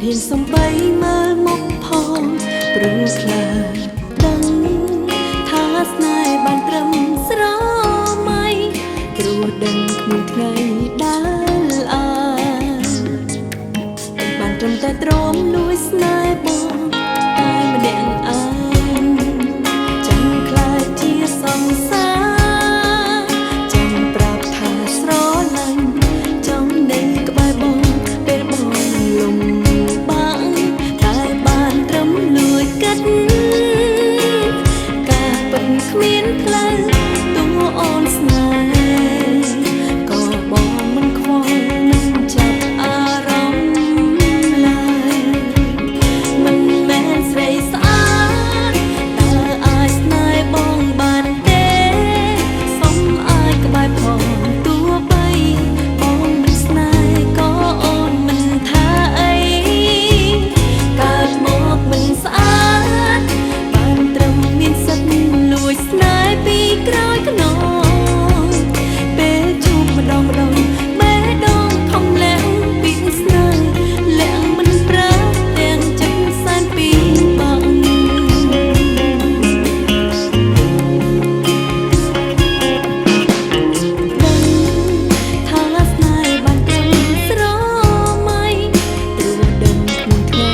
ហ៊ានសំបីមើលមុខផងព្រឺខ្លាដឹងថាស្នេហ៍បានត្រឹមស្រមៃព្រោះដឹងគ្មានថ្ងៃដែលបានត្រឹមតែទ្រាំលួចស្នេហ៍បងតែម្នាក់ឯងចាំខ្លាចជាសង្សារចាំប្រាប់ថាស្រឡាញ់ចង់នៅក្បែរបងពេលបងលំបាក់តែបានត្រឹមលួចកាត់ការពិតគ្មានផ្លូវទោះអូនស្នេហ៍ក៏បងមិនខ្វល់មិនចាប់អារម្មណ៍ឡើយមិនមែនស្រីស្អាតតើអាចស្នេហ៍បងបានទេសុំអាចក្បែរផងទោះបីបងមិនស្នេហ៍ក៏អូនមិនថាអីកើតមកមិនស្អាតបានត្រឹមមានសិទ្ធិលួចស្នេហ៍ពីក្រោយខ្នងពេលជួបម្ដងបេះដូងខំលះពីស្នេហ៍លាក់មិនប្រើទាំងចិត្តសែនពីបាក់ថាស្នេហ៍បានត្រឹមស្រមៃព្រោះដឹងគ្មានថ្ងៃ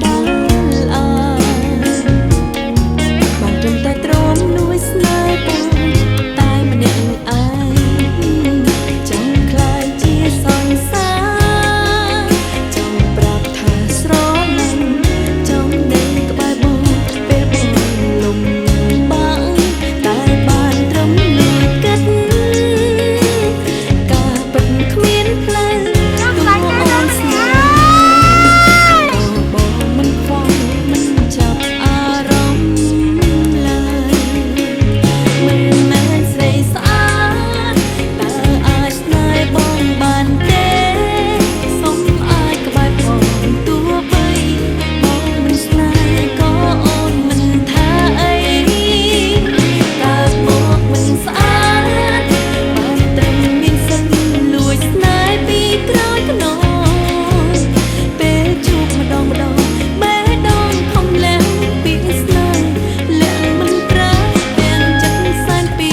ដែលបានត្រឹមតែទ្រាំលួចស្នេហ៍បងតែម្នាក់ឯងចង់ខ្លាចជាសង្សារចង់ប្រាប់ថាស្រឡាញ់ចង់នៅក្បែរបងពេលបងលំបាក់តែបានត្រឹមលួចកាត់ការពិតគ្មានផ្លូវទោះអូនស្នេហ៍ក៏បងមិនខ្វល់មិនចាប់អារម្មណ៍ឡើយមិនមែនស្រីស្អាតតើអាចស្នេហ៍បងបានទេសុំអាចក្បែរផងទោះបីបងមិនស្នេហ៍ក៏អូនមិនថាអីកើតមកមិនស្អាតបានត្រឹមមានសិទ្ធិលួចស្នេហ៍ពីក្រោយខ្នងពេលជួបម្ដងបេះដូងខំលះពីស្នេហ៍លាក់មិនប្រើទាំងចិត្តសែនពី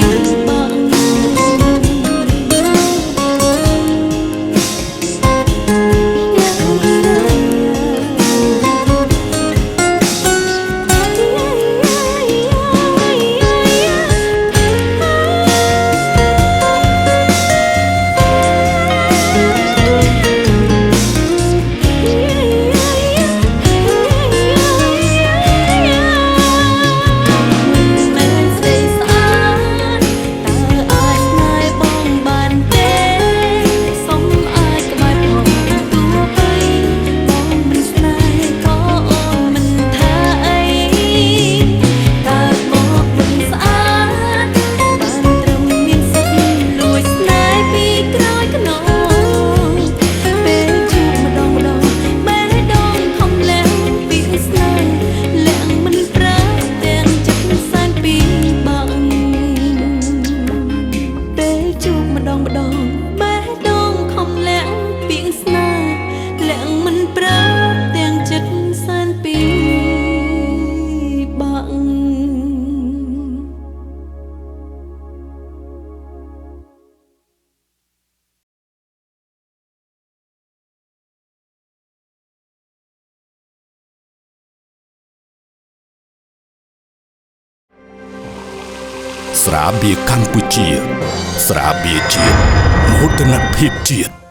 បាក់ជួបម្ដងបេះដូងខំលាក់ពីស្នេហ៍លាក់មិនប្រើទាំងចិត្តសែនពីបាក់ស្រាបៀរកម្ពុជាស្រាបៀរជាតិមោទនភាពជាតិ